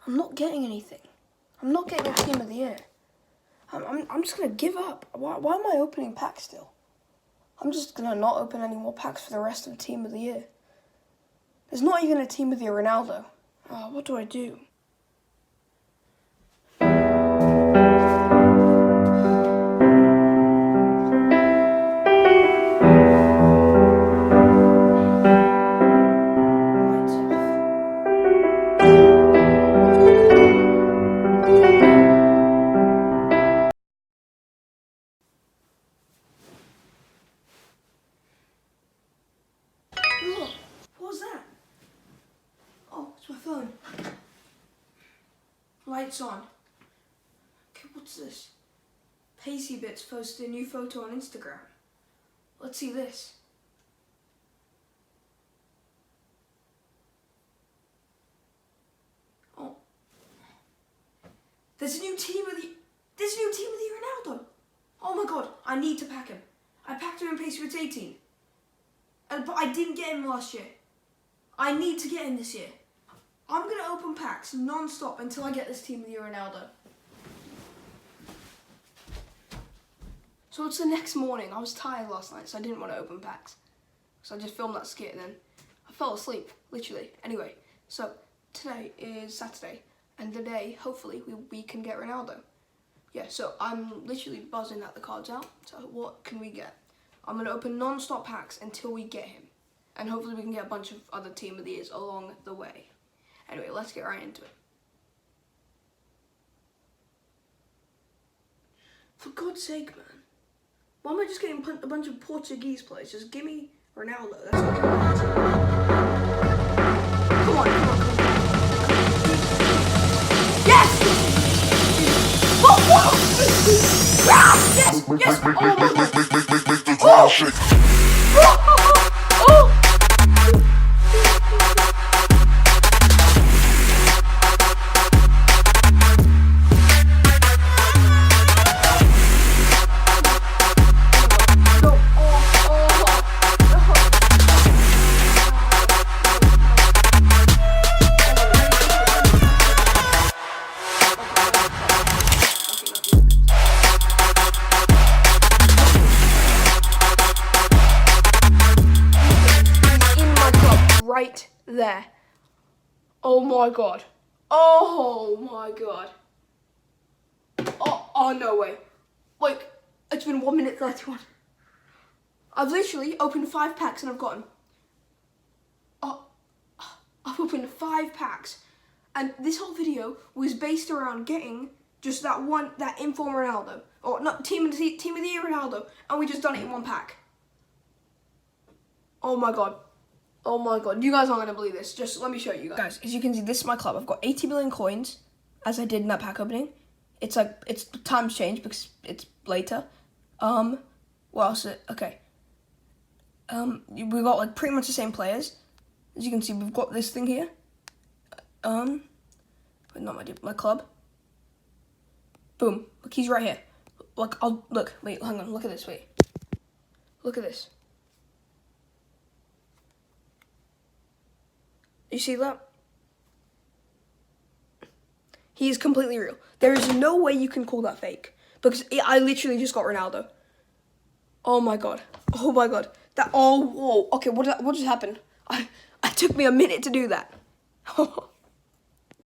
I'm not getting anything. I'm not getting a team of the year. I'm just going to give up. Why am I opening packs still? I'm just going to not open any more packs for the rest of the team of the year. There's not even a team of the year Ronaldo. Oh, what do I do? Look, what was that? Oh, it's my phone. Lights on. Okay, what's this? Pacybits posted a new photo on Instagram. Let's see this. Oh. There's a new team of the year Ronaldo. Oh my god, I need to pack him. I packed him in Pacybits 18. But I didn't get him last year. I need to get him this year. I'm going to open packs non-stop until I get this team of the year Ronaldo. So it's the next morning. I was tired last night, so I didn't want to open packs. So I just filmed that skit and then I fell asleep, literally. Anyway, so today is Saturday, and today, hopefully, we can get Ronaldo. Yeah, so I'm literally buzzing at the cards out. So what can we get? I'm going to open non-stop packs until we get him. And hopefully we can get a bunch of other team of the years along the way. Anyway, let's get right into it. For God's sake, man. Why am I just getting a bunch of Portuguese players? Just give me Ronaldo. That's all I want. Come on. Yes! Oh, yes! Yes! Oh my God! Oh! Right there. Oh my god. Oh my god. Oh no way. Like, it's been 1 minute 31. I've literally opened 5 packs and I've gotten. I've opened 5 packs. And this whole video was based around getting just that inform Ronaldo. Or not team of the year Ronaldo. And we just done it in 1 pack. Oh my god. Oh my god, you guys aren't going to believe this. Just let me show you guys. As you can see, this is my club. I've got 80 million coins, as I did in that pack opening. It's time's changed because it's later. What else? Okay. We've got like pretty much the same players. As you can see, we've got this thing here. But not my club. Boom. Look, he's right here. Look, wait, hang on, look at this, wait. Look at this. You see that? He is completely real. There is no way you can call that fake. Because I literally just got Ronaldo. Oh my god. Oh my god. Whoa. Okay, what just happened? It took me a minute to do that.